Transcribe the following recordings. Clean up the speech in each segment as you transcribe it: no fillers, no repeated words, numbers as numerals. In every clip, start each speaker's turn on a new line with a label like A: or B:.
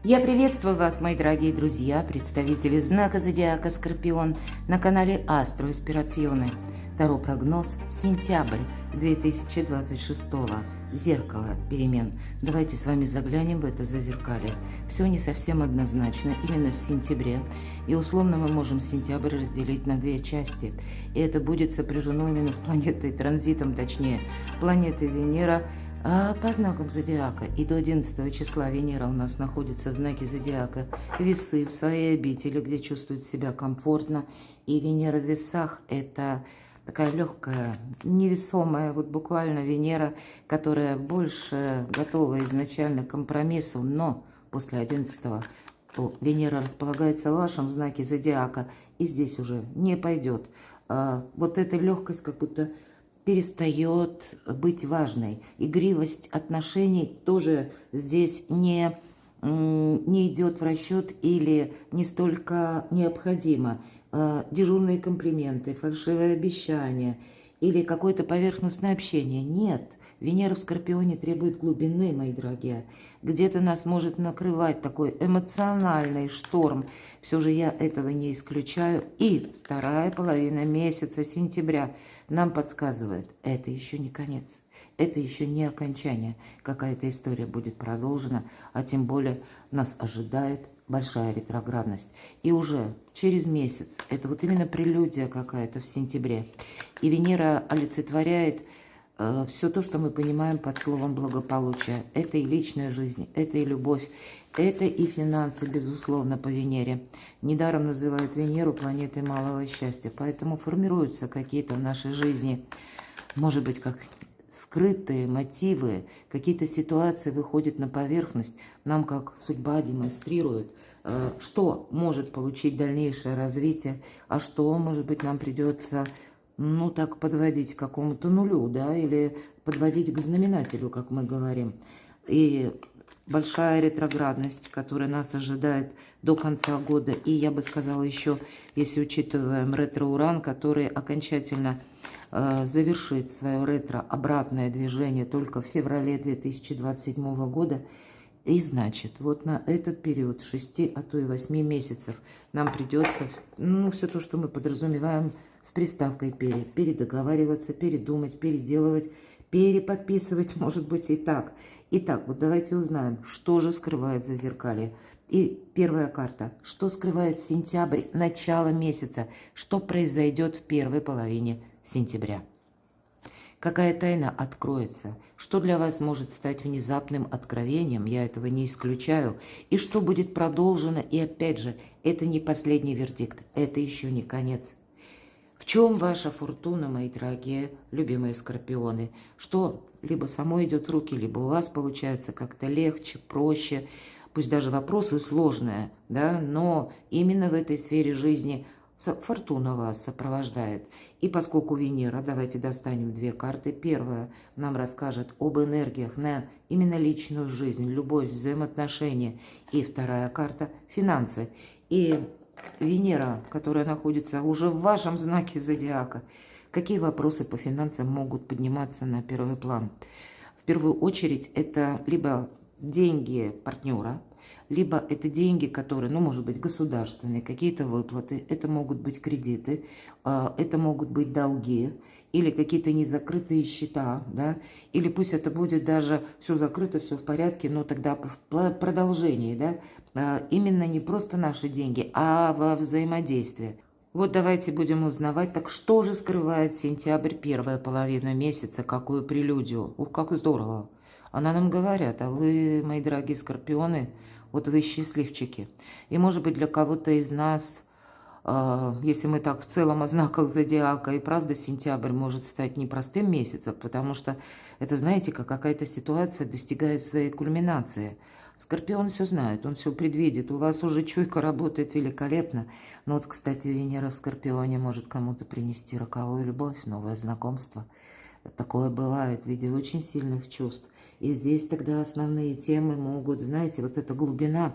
A: Я приветствую вас, мои дорогие друзья, представители знака Зодиака Скорпион на канале Астро Инспирационе. Таро прогноз сентябрь 2026. Зеркало перемен. Давайте с вами заглянем в это зазеркалье. Все не совсем однозначно именно в сентябре. И условно мы можем сентябрь разделить на две части. И это будет сопряжено именно с планетой транзитом, точнее, планетой Венера. А по знакам зодиака и до 11 числа Венера у нас находится в знаке зодиака Весы, в своей обители, где чувствует себя комфортно. И Венера в Весах – это такая легкая, невесомая, вот буквально Венера, которая больше готова изначально к компромиссу, но после 11-го Венера располагается в вашем знаке зодиака, и здесь уже не пойдет. Вот эта легкость как будто перестает быть важной. Игривость отношений тоже здесь не идет в расчет или не столько необходимо. Дежурные комплименты, фальшивые обещания или какое-то поверхностное общение. Нет. Венера в Скорпионе требует глубины, мои дорогие. Где-то нас может накрывать такой эмоциональный шторм. Все же я этого не исключаю. И вторая половина месяца сентября нам подсказывает, это еще не конец. Это еще не окончание. Какая-то история будет продолжена, а тем более нас ожидает большая ретроградность. И уже через месяц, это вот именно прелюдия какая-то в сентябре. И Венера олицетворяет все то, что мы понимаем под словом благополучие. Это и личная жизнь, это и любовь, это и финансы, безусловно, по Венере. Недаром называют Венеру планетой малого счастья. Поэтому формируются какие-то в нашей жизни, может быть, как скрытые мотивы, какие-то ситуации выходят на поверхность. Нам как судьба демонстрирует, что может получить дальнейшее развитие, а что, может быть, нам придется так подводить к какому-то нулю, да, или подводить к знаменателю, как мы говорим. И большая ретроградность, которая нас ожидает до конца года. И я бы сказала еще, если учитываем ретро-уран, который окончательно завершит свое ретро-обратное движение только в феврале 2027 года. И значит, вот на этот период 6, а то и 8 месяцев нам придется, все то, что мы подразумеваем с приставкой «пере», передоговариваться, передумать, переделывать, переподписывать, может быть, и так. Итак, вот давайте узнаем, что же скрывает зазеркалье. И первая карта. Что скрывает сентябрь, начало месяца? Что произойдет в первой половине сентября? Какая тайна откроется? Что для вас может стать внезапным откровением? Я этого не исключаю. И что будет продолжено? И опять же, это не последний вердикт. Это еще не конец. В чем ваша фортуна, мои дорогие, любимые скорпионы? Что либо само идет в руки, либо у вас получается как-то легче, проще. Пусть даже вопросы сложные, да, но именно в этой сфере жизни фортуна вас сопровождает. И поскольку Венера, давайте достанем две карты. Первая нам расскажет об энергиях на именно личную жизнь, любовь, взаимоотношения. И вторая карта – финансы. И Венера, которая находится уже в вашем знаке зодиака, какие вопросы по финансам могут подниматься на первый план? В первую очередь это либо деньги партнера, либо это деньги, которые, может быть, государственные, какие-то выплаты, это могут быть кредиты, это могут быть долги, или какие-то незакрытые счета, да, или пусть это будет даже все закрыто, все в порядке, но тогда в продолжении, да, именно не просто наши деньги, а во взаимодействии. Вот давайте будем узнавать, так что же скрывает сентябрь, первая половина месяца, какую прелюдию. Ух, как здорово. Она нам говорят, а вы, мои дорогие скорпионы, вот вы счастливчики. И может быть для кого-то из нас, если мы так в целом о знаках зодиака, и правда сентябрь может стать непростым месяцем, потому что это, знаете, как какая-то ситуация достигает своей кульминации. Скорпион все знает, он все предвидит, у вас уже чуйка работает великолепно. Но вот, кстати, Венера в Скорпионе может кому-то принести роковую любовь, новое знакомство. Такое бывает в виде очень сильных чувств. И здесь тогда основные темы могут, знаете, вот эта глубина,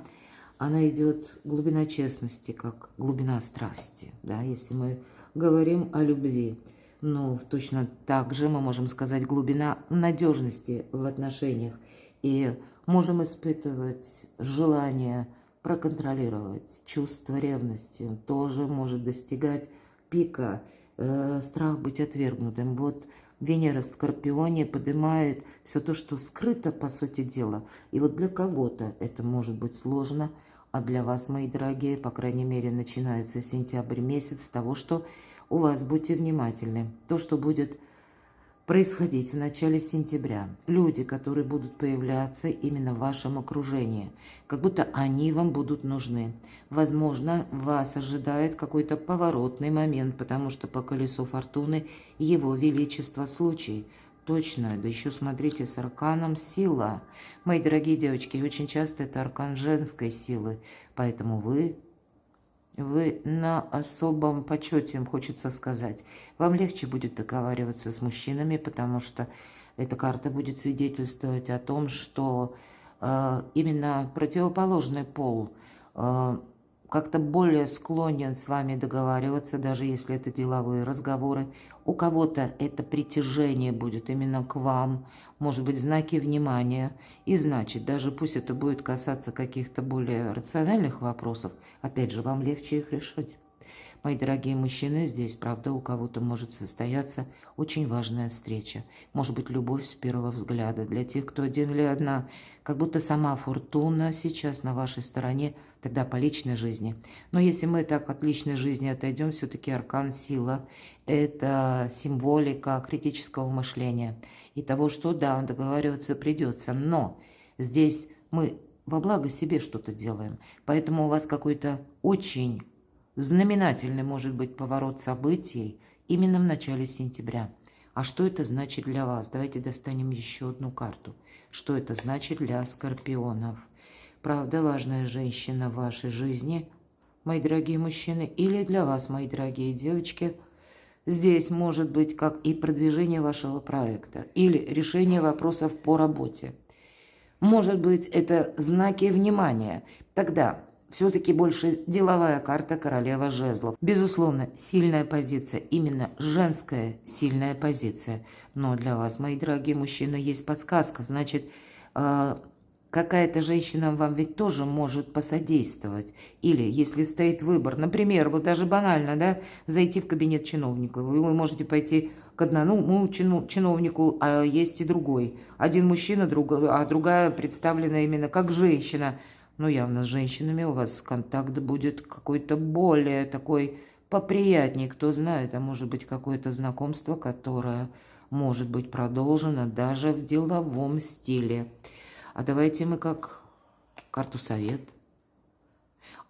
A: она идет, глубина честности, как глубина страсти, да, если мы говорим о любви. Но точно так же мы можем сказать глубина надежности в отношениях. И Можем испытывать желание проконтролировать, чувство ревности тоже может достигать пика, страх быть отвергнутым. Вот Венера в Скорпионе поднимает все то, что скрыто, по сути дела. И вот для кого-то это может быть сложно, а для вас, мои дорогие, по крайней мере, начинается сентябрь месяц с того, что у вас, будьте внимательны, то, что будет происходить в начале сентября. Люди, которые будут появляться именно в вашем окружении, как будто они вам будут нужны. Возможно, вас ожидает какой-то поворотный момент, потому что по колесу фортуны его величество случай. Точно, да еще смотрите, с арканом сила. Мои дорогие девочки, очень часто это аркан женской силы, поэтому вы на особом почете, им хочется сказать. Вам легче будет договариваться с мужчинами, потому что эта карта будет свидетельствовать о том, что именно противоположный пол как-то более склонен с вами договариваться, даже если это деловые разговоры. У кого-то это притяжение будет именно к вам, может быть, знаки внимания. И значит, даже пусть это будет касаться каких-то более рациональных вопросов, опять же, вам легче их решать. Мои дорогие мужчины, здесь, правда, у кого-то может состояться очень важная встреча. Может быть, любовь с первого взгляда. Для тех, кто один или одна, как будто сама фортуна сейчас на вашей стороне, тогда по личной жизни. Но если мы так от личной жизни отойдем, все-таки аркан сила – это символика критического мышления. И того, что, да, договариваться придется. Но здесь мы во благо себе что-то делаем. Поэтому у вас какой-то очень знаменательный может быть поворот событий именно в начале сентября. А что это значит для вас? Давайте достанем еще одну карту. Что это значит для скорпионов? Правда, важная женщина в вашей жизни, мои дорогие мужчины, или для вас, мои дорогие девочки, здесь может быть как и продвижение вашего проекта, или решение вопросов по работе. Может быть, это знаки внимания. Тогда все-таки больше деловая карта королева жезлов. Безусловно, сильная позиция, именно женская сильная позиция. Но для вас, мои дорогие мужчины, есть подсказка. Значит, какая-то женщина вам ведь тоже может посодействовать. Или если стоит выбор, например, вот даже банально, да, зайти в кабинет чиновника. Вы можете пойти к одному чиновнику, а есть и другой. Один мужчина, а другая представлена именно как женщина. Но явно с женщинами у вас контакт будет какой-то более такой поприятнее. Кто знает, а может быть какое-то знакомство, которое может быть продолжено даже в деловом стиле. А давайте мы как карту совет.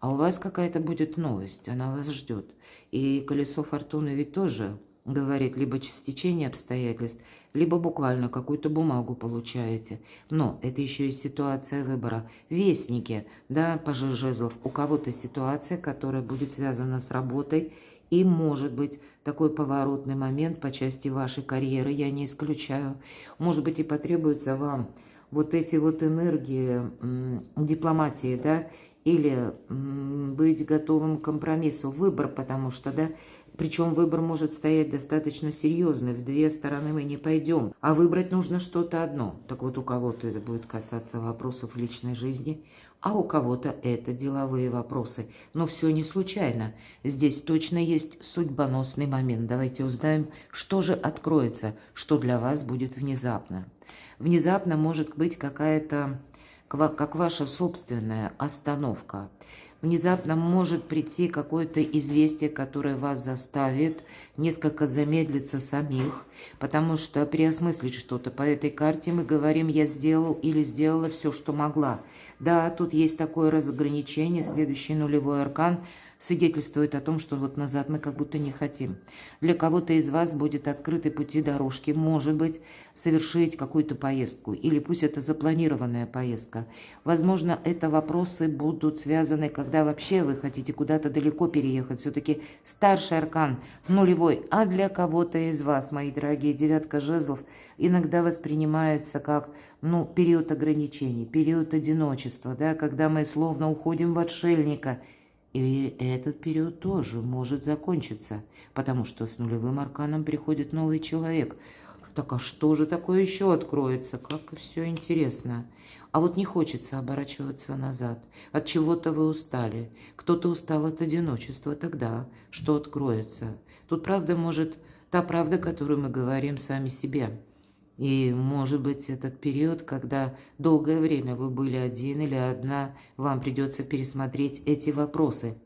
A: А у вас какая-то будет новость, она вас ждет. И колесо фортуны ведь тоже говорит либо стечение обстоятельств, либо буквально какую-то бумагу получаете. Но это еще и ситуация выбора. Вестники, да, паж жезлов, у кого-то ситуация, которая будет связана с работой, и может быть такой поворотный момент по части вашей карьеры, я не исключаю. Может быть и потребуется вам вот эти вот энергии дипломатии, да, или быть готовым к компромиссу, выбор, потому что, да, причем выбор может стоять достаточно серьезный, в две стороны мы не пойдем, а выбрать нужно что-то одно. Так вот, у кого-то это будет касаться вопросов личной жизни, а у кого-то это деловые вопросы. Но все не случайно. Здесь точно есть судьбоносный момент. Давайте узнаем, что же откроется, что для вас будет внезапно. Внезапно может быть какая-то, как ваша собственная остановка. Внезапно может прийти какое-то известие, которое вас заставит несколько замедлиться самих, потому что переосмыслить что-то. По этой карте мы говорим «я сделал» или «сделала все, что могла». Да, тут есть такое разграничение, следующий нулевой аркан свидетельствует о том, что вот назад мы как будто не хотим. Для кого-то из вас будет открыты пути дорожки, может быть, совершить какую-то поездку, или пусть это запланированная поездка. Возможно, это вопросы будут связаны, когда вообще вы хотите куда-то далеко переехать. Все-таки старший аркан нулевой, а для кого-то из вас, мои дорогие, девятка жезлов, иногда воспринимается как, период ограничений, период одиночества, да, когда мы словно уходим в отшельника. И этот период тоже может закончиться, потому что с нулевым арканом приходит новый человек. Так, а что же такое еще откроется? Как все интересно. А вот не хочется оборачиваться назад. От чего-то вы устали. Кто-то устал от одиночества. Тогда что откроется? Тут правда может та правда, которую мы говорим сами себе. И, может быть, этот период, когда долгое время вы были один или одна, вам придется пересмотреть эти вопросы.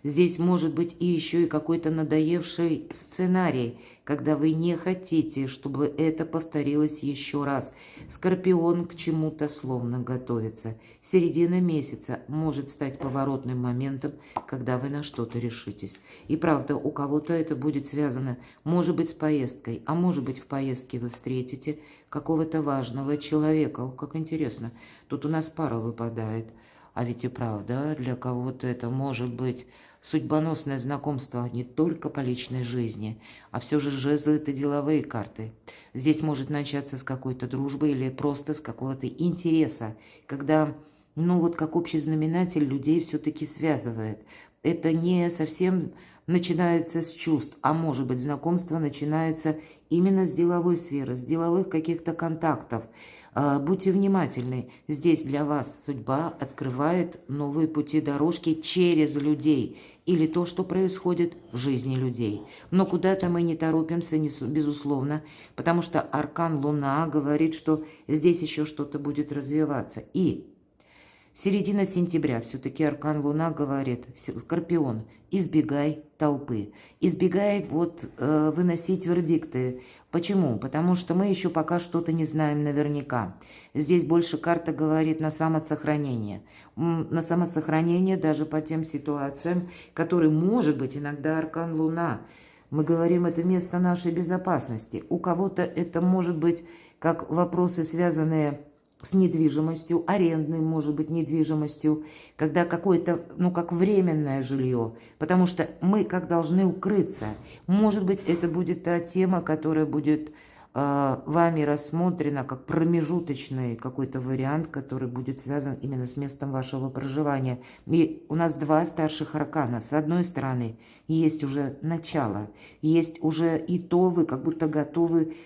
A: Здесь может быть и еще и какой-то надоевший сценарий, когда вы не хотите, чтобы это повторилось еще раз. Скорпион к чему-то словно готовится. Середина месяца может стать поворотным моментом, когда вы на что-то решитесь. И правда, у кого-то это будет связано, может быть, с поездкой, а может быть, в поездке вы встретите какого-то важного человека. Ох, как интересно, тут у нас пара выпадает. А ведь и правда, для кого-то это может быть судьбоносное знакомство не только по личной жизни, а все же жезлы – это деловые карты. Здесь может начаться с какой-то дружбы или просто с какого-то интереса, когда, ну вот как общий знаменатель людей все-таки связывает. Это не совсем начинается с чувств, а может быть знакомство начинается именно с деловой сферы, с деловых каких-то контактов. Будьте внимательны, здесь для вас судьба открывает новые пути дорожки через людей или то, что происходит в жизни людей. Но куда-то мы не торопимся, безусловно, потому что аркан Луна говорит, что здесь еще что-то будет развиваться. И середина сентября, все-таки аркан Луна говорит, Скорпион, избегай толпы, избегай выносить вердикты. Почему? Потому что мы еще пока что-то не знаем наверняка. Здесь больше карта говорит на самосохранение. На самосохранение даже по тем ситуациям, которые, может быть, иногда аркан Луна. Мы говорим, это место нашей безопасности. У кого-то это может быть как вопросы, связанные с недвижимостью, арендной, может быть, недвижимостью, когда какое-то, как временное жилье, потому что мы как должны укрыться. Может быть, это будет та тема, которая будет вами рассмотрена как промежуточный какой-то вариант, который будет связан именно с местом вашего проживания. И у нас два старших аркана. С одной стороны, есть уже начало, есть уже и то вы как будто готовы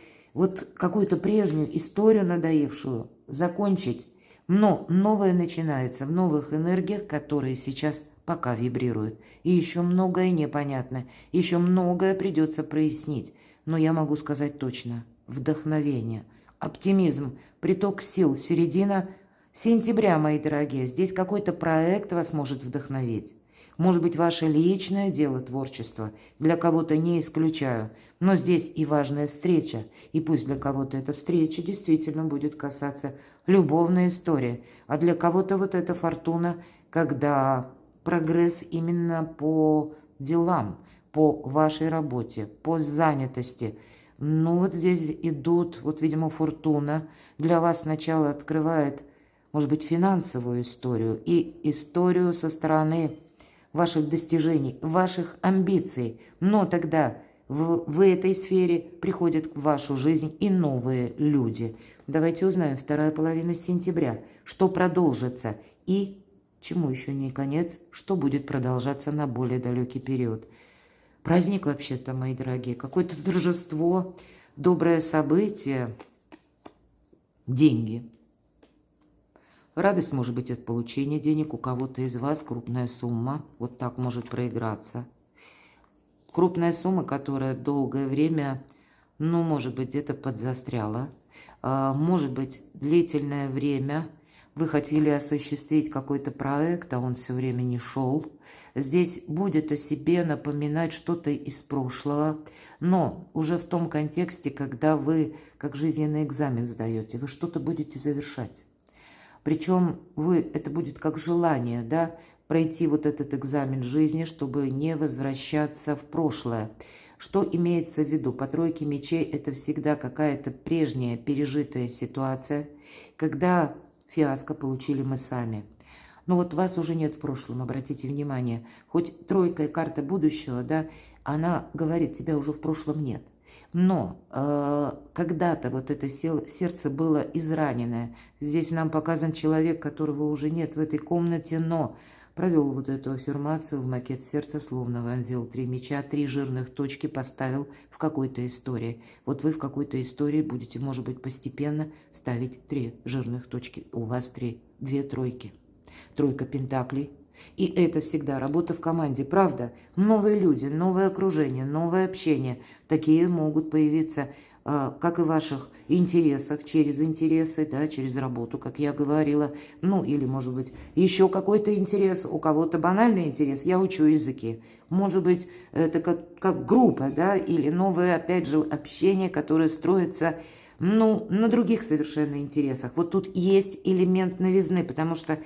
A: какую-то прежнюю историю надоевшую закончить, но новое начинается в новых энергиях, которые сейчас пока вибрируют. И еще многое непонятно, еще многое придется прояснить. Но я могу сказать точно: вдохновение, оптимизм, приток сил, середина сентября, мои дорогие. Здесь какой-то проект вас может вдохновить. Может быть, ваше личное дело творчество, для кого-то не исключаю. Но здесь и важная встреча, и пусть для кого-то эта встреча действительно будет касаться любовной истории, а для кого-то эта фортуна, когда прогресс именно по делам, по вашей работе, по занятости. Здесь идут, видимо, фортуна для вас сначала открывает, может быть, финансовую историю и историю со стороны ваших достижений, ваших амбиций. Но тогда в этой сфере приходят в вашу жизнь и новые люди. Давайте узнаем вторая половина сентября, что продолжится и чему еще не конец, что будет продолжаться на более далекий период. Праздник вообще-то, мои дорогие, какое-то торжество, доброе событие, деньги. Радость может быть от получения денег, у кого-то из вас крупная сумма, вот так может проиграться. Крупная сумма, которая долгое время, может быть, где-то подзастряла. Может быть, длительное время вы хотели осуществить какой-то проект, а он все время не шел. Здесь будет о себе напоминать что-то из прошлого, но уже в том контексте, когда вы как жизненный экзамен сдаете, вы что-то будете завершать. Причем это будет как желание, пройти этот экзамен жизни, чтобы не возвращаться в прошлое. Что имеется в виду? По тройке мечей это всегда какая-то прежняя пережитая ситуация, когда фиаско получили мы сами. Но вас уже нет в прошлом, обратите внимание. Хоть тройка и карта будущего, она говорит, тебя уже в прошлом нет. Но когда-то это сердце было израненное. Здесь нам показан человек, которого уже нет в этой комнате, но провел вот эту аффирмацию в макет сердца, словно вонзил 3 меча, 3 жирных точки поставил в какой-то истории. Вот вы в какой-то истории будете, может быть, постепенно ставить 3 жирных точки. У вас 3, 2 тройки. Тройка пентаклей. И это всегда работа в команде, правда? Новые люди, новое окружение, новое общение. Такие могут появиться, как и в ваших интересах, через интересы, да, через работу, как я говорила. Ну, или, может быть, еще какой-то интерес, у кого-то банальный интерес. Я учу языки. Может быть, это как группа, да, или новое, опять же, общение, которое строится, ну, на других совершенно интересах. Вот тут есть элемент новизны, потому что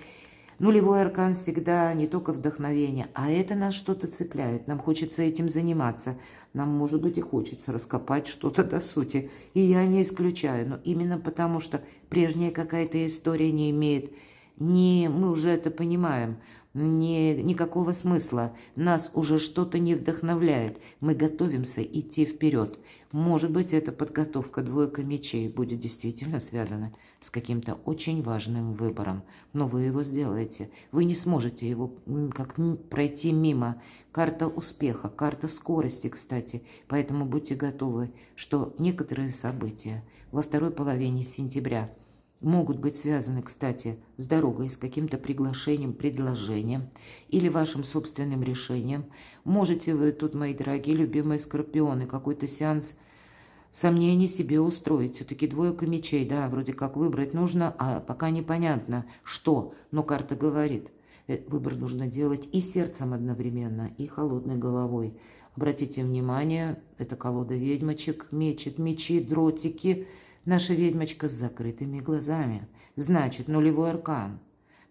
A: нулевой аркан всегда не только вдохновение, а это нас что-то цепляет. Нам хочется этим заниматься. Нам, может быть, и хочется раскопать что-то до сути. И я не исключаю. Но именно потому, что прежняя какая-то история не имеет, мы уже это понимаем, никакого смысла. Нас уже что-то не вдохновляет. Мы готовимся идти вперед. Может быть, эта подготовка двойка мечей будет действительно связана с каким-то очень важным выбором. Но вы его сделаете. Вы не сможете его как пройти мимо. Карта успеха, карта скорости, кстати. Поэтому будьте готовы, что некоторые события во второй половине сентября могут быть связаны, кстати, с дорогой, с каким-то приглашением, предложением или вашим собственным решением. Можете вы тут, мои дорогие, любимые скорпионы, какой-то сеанс сомнений себе устроить. Все-таки двойка мечей, да, вроде как выбрать нужно, а пока непонятно, что. Но карта говорит, выбор нужно делать и сердцем одновременно, и холодной головой. Обратите внимание, это колода ведьмочек, мечет мечи, дротики. Наша ведьмочка с закрытыми глазами. Значит, нулевой аркан.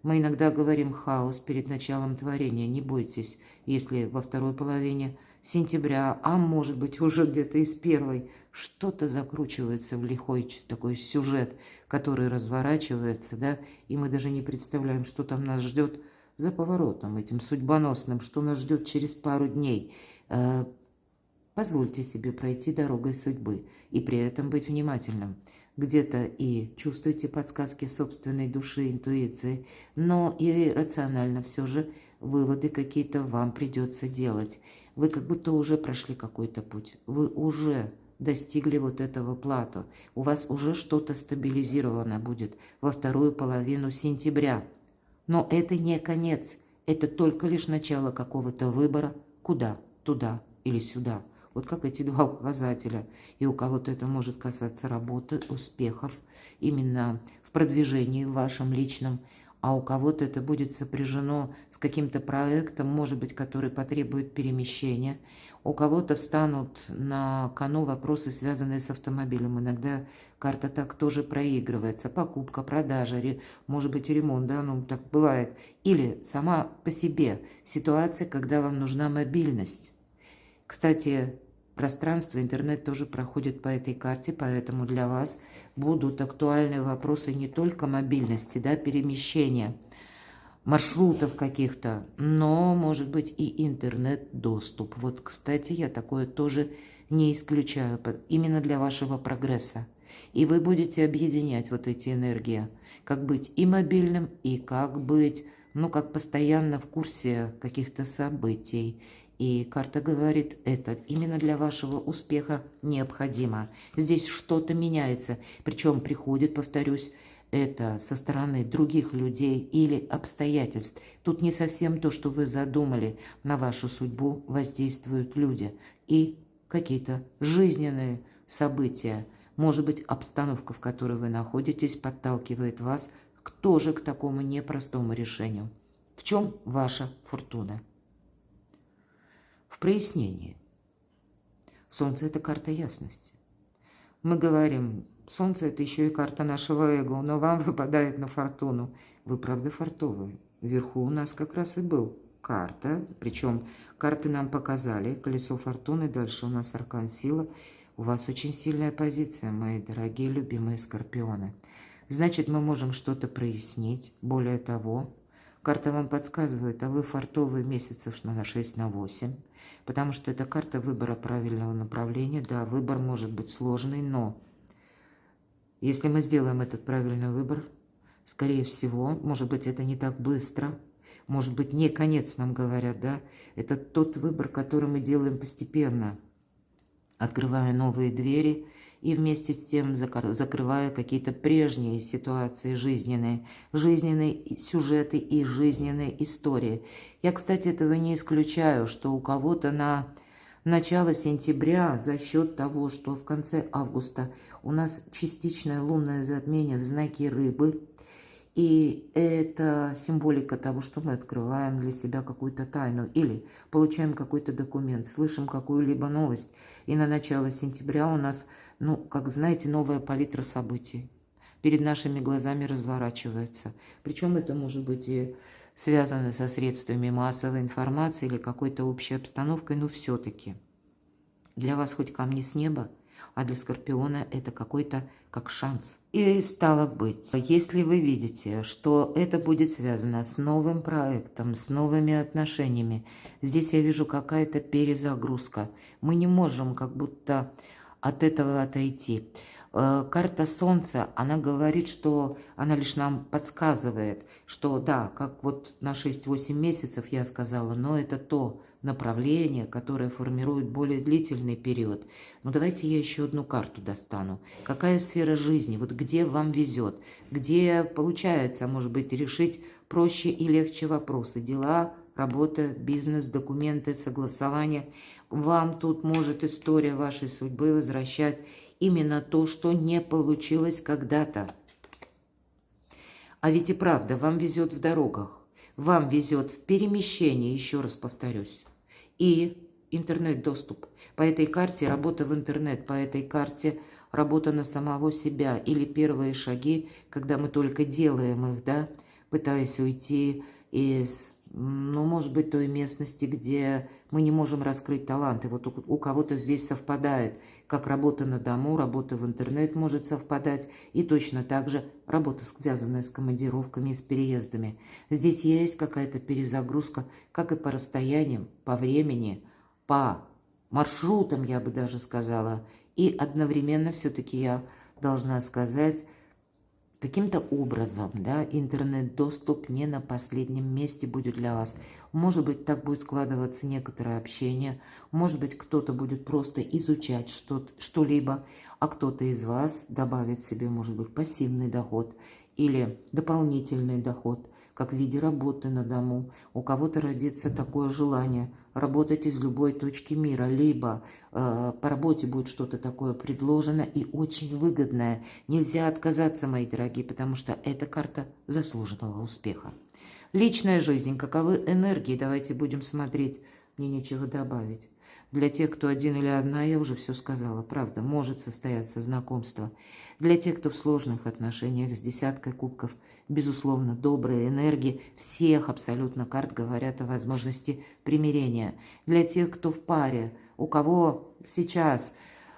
A: Мы иногда говорим хаос перед началом творения. Не бойтесь, если во второй половине сентября, а может быть уже где-то из первой, что-то закручивается в лихой такой сюжет, который разворачивается, да, и мы даже не представляем, что там нас ждет за поворотом этим судьбоносным, что нас ждет через пару дней. Позвольте себе пройти дорогой судьбы и при этом быть внимательным. Где-то и чувствуйте подсказки собственной души, интуиции, но и рационально все же выводы какие-то вам придется делать. Вы как будто уже прошли какой-то путь, вы уже достигли вот этого плато, у вас уже что-то стабилизировано будет во вторую половину сентября. Но это не конец, это только лишь начало какого-то выбора, куда, туда или сюда. Вот как эти два указателя. И у кого-то это может касаться работы, успехов, именно в продвижении вашем личном, а у кого-то это будет сопряжено с каким-то проектом, может быть, который потребует перемещения. У кого-то встанут на кону вопросы, связанные с автомобилем. Иногда карта так тоже проигрывается. Покупка, продажа, может быть, ремонт, да, ну так бывает. Или сама по себе ситуация, когда вам нужна мобильность. Кстати, пространство, интернет тоже проходит по этой карте, поэтому для вас будут актуальны вопросы не только мобильности, да, перемещения, маршрутов каких-то, но, может быть, и интернет-доступ. Вот, кстати, я такое тоже не исключаю, именно для вашего прогресса. И вы будете объединять вот эти энергии, как быть и мобильным, и как быть, ну, как постоянно в курсе каких-то событий. И карта говорит, это именно для вашего успеха необходимо. Здесь что-то меняется, причем приходит, повторюсь, это со стороны других людей или обстоятельств. Тут не совсем то, что вы задумали. На вашу судьбу воздействуют люди и какие-то жизненные события. Может быть, обстановка, в которой вы находитесь, подталкивает вас тоже к такому непростому решению. В чем ваша фортуна? В прояснении. Солнце – это карта ясности. Мы говорим, Солнце – это еще и карта нашего эго, но вам выпадает на фортуну. Вы, правда, фартовые. Вверху у нас как раз и был карта, причем карты нам показали, колесо фортуны, дальше у нас аркан сила. У вас очень сильная позиция, мои дорогие, любимые скорпионы. Значит, мы можем что-то прояснить. Более того, карта вам подсказывает, а вы фартовые месяцев на 6-8, потому что это карта выбора правильного направления. Да, выбор может быть сложный, но если мы сделаем этот правильный выбор, скорее всего, может быть, это не так быстро, Может быть, не конец нам говорят, да? Это тот выбор, который мы делаем постепенно, открывая новые двери и вместе с тем закрывая какие-то прежние ситуации жизненные сюжеты и жизненные истории. Я, кстати, этого не исключаю, что у кого-то на начало сентября за счет того, что в конце августа у нас частичное лунное затмение в знаке Рыбы, и это символика того, что мы открываем для себя какую-то тайну или получаем какой-то документ, слышим какую-либо новость. И на начало сентября у нас, ну, как знаете, новая палитра событий перед нашими глазами разворачивается. Причем это может быть и связано со средствами массовой информации или какой-то общей обстановкой, но все-таки для вас хоть камни с неба, а для Скорпиона это какой-то как шанс. И стало быть, если вы видите, что это будет связано с новым проектом, с новыми отношениями, здесь я вижу какая-то перезагрузка. Мы не можем как будто от этого отойти. Карта Солнца, она говорит, что она лишь нам подсказывает, что да, как вот на 6-8 месяцев я сказала, но это то направление, которое формирует более длительный период. Но давайте я еще одну карту достану. Какая сфера жизни, вот где вам везет, где получается, может быть, решить проще и легче вопросы, дела, работа, бизнес, документы, согласование. Вам тут может история вашей судьбы возвращать именно то, что не получилось когда-то. А ведь и правда, вам везет в дорогах, вам везет в перемещении, еще раз повторюсь, и интернет-доступ. По этой карте работа в интернет, по этой карте работа на самого себя или первые шаги, когда мы только делаем их, да, пытаясь уйти из, ну, может быть, той местности, где мы не можем раскрыть таланты. Вот у кого-то здесь совпадает, как работа на дому, работа в интернет может совпадать, и точно так же работа, связанная с командировками и с переездами. Здесь есть какая-то перезагрузка, как и по расстояниям, по времени, по маршрутам, я бы даже сказала. И одновременно все-таки я должна сказать, каким-то образом, да, интернет-доступ не на последнем месте будет для вас. Может быть, так будет складываться некоторое общение, может быть, кто-то будет просто изучать что-либо, а кто-то из вас добавит себе, может быть, пассивный доход или дополнительный доход, как в виде работы на дому. У кого-то родится такое желание работать из любой точки мира, либо по работе будет что-то такое предложено и очень выгодное. Нельзя отказаться, мои дорогие, потому что эта карта заслуженного успеха. Личная жизнь, каковы энергии, давайте будем смотреть, мне нечего добавить. Для тех, кто один или одна, я уже все сказала, правда, может состояться знакомство. Для тех, кто в сложных отношениях с десяткой кубков, безусловно, добрые энергии всех абсолютно карт говорят о возможности примирения. Для тех, кто в паре, у кого сейчас,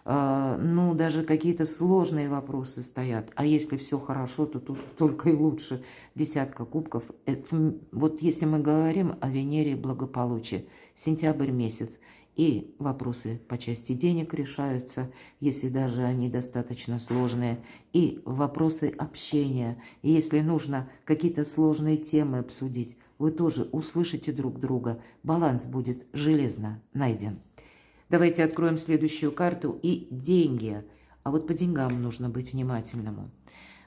A: ну, даже какие-то сложные вопросы стоят, а если все хорошо, то тут только и лучше. Десятка кубков. Вот если мы говорим о Венере благополучия, сентябрь месяц, и вопросы по части денег решаются, если даже они достаточно сложные, и вопросы общения. И если нужно какие-то сложные темы обсудить, вы тоже услышите друг друга. Баланс будет железно найден. Давайте откроем следующую карту и деньги. А вот по деньгам нужно быть внимательному.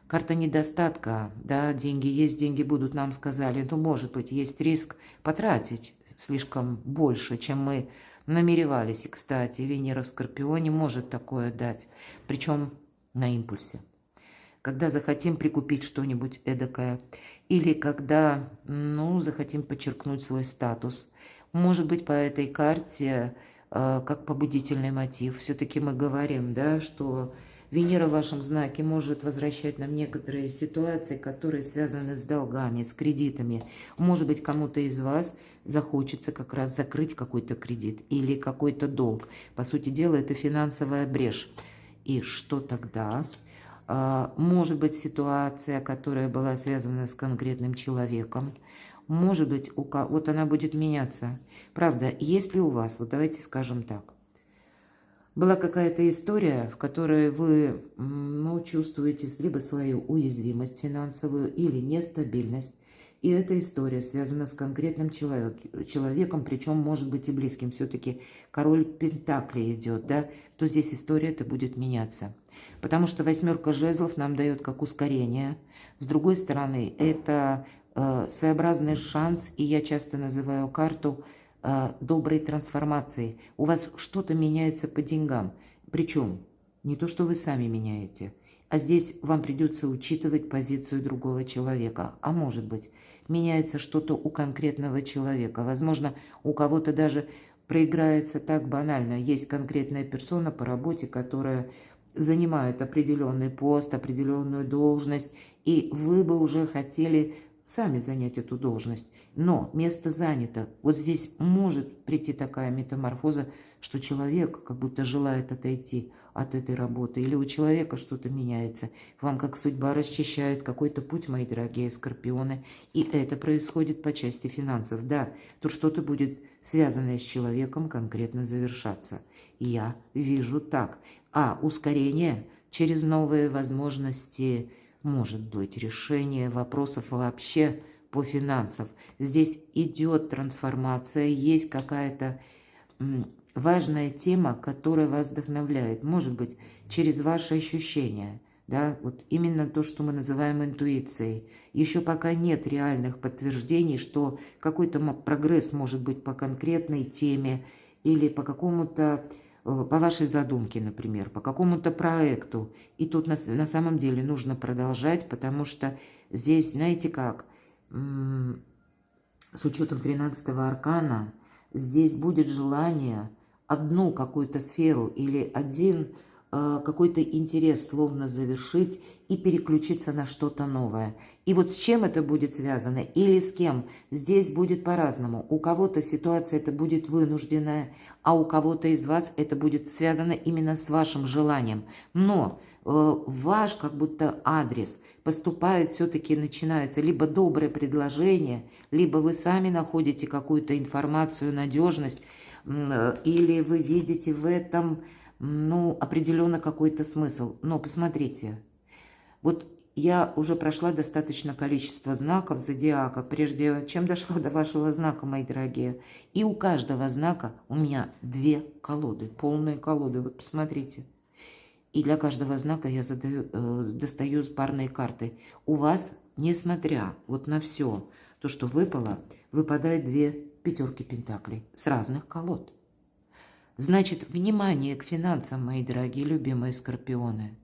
A: Карта недостатка, да, деньги есть, деньги будут, нам сказали, но может быть есть риск потратить слишком больше, чем мы намеревались. И, кстати, Венера в Скорпионе может такое дать, причем на импульсе. Когда захотим прикупить что-нибудь эдакое, или когда, ну, захотим подчеркнуть свой статус. Может быть, по этой карте, как побудительный мотив, все-таки мы говорим, да, что Венера в вашем знаке может возвращать нам некоторые ситуации, которые связаны с долгами, с кредитами. Может быть, кому-то из вас захочется как раз закрыть какой-то кредит или какой-то долг. По сути дела, это финансовая брешь. И что тогда? Может быть, ситуация, которая была связана с конкретным человеком. Может быть, вот она будет меняться. Правда, если у вас, вот давайте скажем так, была какая-то история, в которой вы, ну, чувствуете либо свою уязвимость финансовую или нестабильность, И эта история связана с конкретным человеком, причем может быть и близким. Все-таки король Пентаклей идет, да, то здесь история это будет меняться. Потому что восьмерка жезлов нам дает как ускорение. С другой стороны, это своеобразный шанс, и я часто называю карту доброй трансформации. У вас что-то меняется по деньгам. Причем не то, что вы сами меняете, а здесь вам придется учитывать позицию другого человека. А может быть, меняется что-то у конкретного человека. Возможно, у кого-то даже проиграется так банально. Есть конкретная персона по работе, которая занимает определенный пост, определенную должность, и вы бы уже хотели сами занять эту должность, но место занято. Вот здесь может прийти такая метаморфоза, что человек как будто желает отойти от этой работы, или у человека что-то меняется. Вам как судьба расчищает какой-то путь, мои дорогие скорпионы, и это происходит по части финансов. Да, тут что-то будет связанное с человеком конкретно завершаться. Я вижу так. А ускорение через новые возможности, может быть, решение вопросов вообще по финансам. Здесь идет трансформация, есть какая-то важная тема, которая вас вдохновляет. Может быть, через ваши ощущения. Да, вот именно то, что мы называем интуицией. Еще пока нет реальных подтверждений, что какой-то прогресс может быть по конкретной теме или по какому-то, по вашей задумке, например, по какому-то проекту. И тут на самом деле нужно продолжать, потому что здесь, знаете как, с учетом 13-го аркана, здесь будет желание одну какую-то сферу или один какой-то интерес словно завершить и переключиться на что-то новое. И вот с чем это будет связано или с кем, здесь будет по-разному. У кого-то ситуация это будет вынужденная, а у кого-то из вас это будет связано именно с вашим желанием. Но ваш как будто адрес поступает, все-таки начинается либо доброе предложение, либо вы сами находите какую-то информацию, надежность, или вы видите в этом определенно какой-то смысл. Но посмотрите, вот я уже прошла достаточное количество знаков зодиака, прежде чем дошла до вашего знака, мои дорогие. И у каждого знака у меня 2 колоды, полные колоды, вот посмотрите. И для каждого знака я достаю парные карты. У вас, несмотря вот на все то, что выпало, выпадает 2 пятерки пентаклей с разных колод. Значит, внимание к финансам, мои дорогие, любимые скорпионы.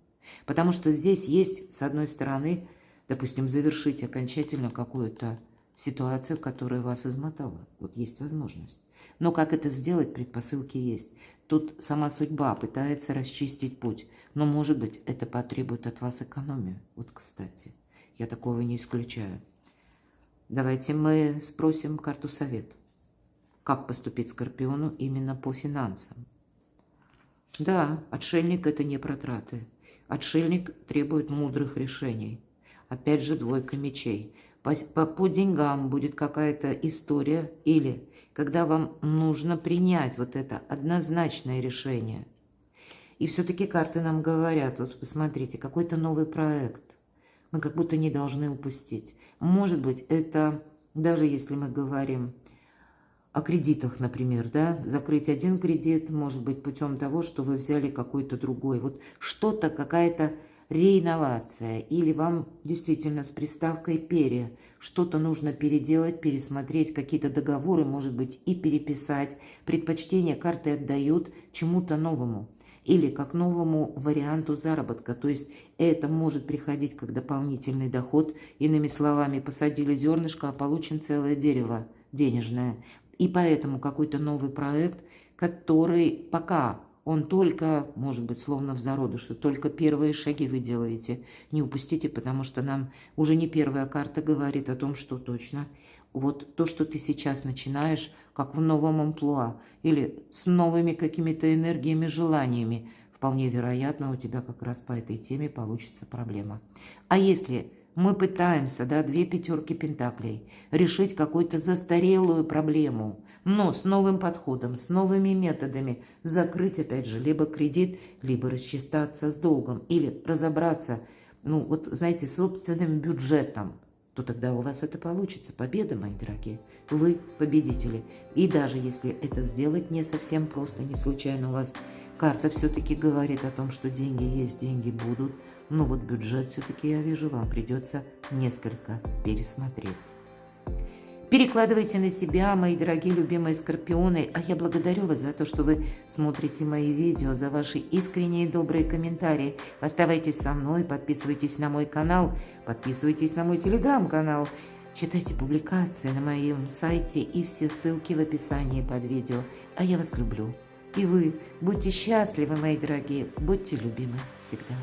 A: Потому что здесь есть, с одной стороны, допустим, завершить окончательно какую-то ситуацию, которая вас измотала. Вот есть возможность. Но как это сделать, предпосылки есть. Тут сама судьба пытается расчистить путь. Но, может быть, это потребует от вас экономию. Вот, кстати, я такого не исключаю. Давайте мы спросим карту совет. Как поступить скорпиону именно по финансам? Да, отшельник – это не про траты. Отшельник требует мудрых решений. Опять же, 2 мечей. По деньгам будет какая-то история, или когда вам нужно принять вот это однозначное решение. И все-таки карты нам говорят, вот посмотрите, какой-то новый проект мы как будто не должны упустить. Может быть, это, даже если мы говорим о кредитах, например, да, закрыть один кредит, может быть, путем того, что вы взяли какой-то другой. Вот что-то, какая-то реинновация, или вам действительно с приставкой «пере» что-то нужно переделать, пересмотреть, какие-то договоры, может быть, и переписать. Предпочтение карты отдают чему-то новому или как новому варианту заработка. То есть это может приходить как дополнительный доход. Иными словами, посадили зернышко, а получим целое дерево денежное. И поэтому какой-то новый проект, который пока он только, может быть, словно в зародыше, только первые шаги вы делаете. Не упустите, потому что нам уже не первая карта говорит о том, что точно вот то, что ты сейчас начинаешь, как в новом амплуа, или с новыми какими-то энергиями, желаниями, вполне вероятно, у тебя как раз по этой теме получится проблема. А если мы пытаемся, да, 2 пятерки пентаклей, решить какую-то застарелую проблему, но с новым подходом, с новыми методами, закрыть, опять же, либо кредит, либо рассчитаться с долгом, или разобраться, вот, знаете, с собственным бюджетом. то тогда у вас это получится. Победа, мои дорогие. Вы победители. И даже если это сделать не совсем просто, не случайно у вас карта все-таки говорит о том, что деньги есть, деньги будут. Но вот бюджет все-таки, я вижу, вам придется несколько пересмотреть. Перекладывайте на себя, мои дорогие любимые скорпионы, а я благодарю вас за то, что вы смотрите мои видео, за ваши искренние добрые комментарии. Оставайтесь со мной, подписывайтесь на мой канал, подписывайтесь на мой телеграм-канал, читайте публикации на моем сайте и все ссылки в описании под видео. А я вас люблю. И вы будьте счастливы, мои дорогие, будьте любимы всегда.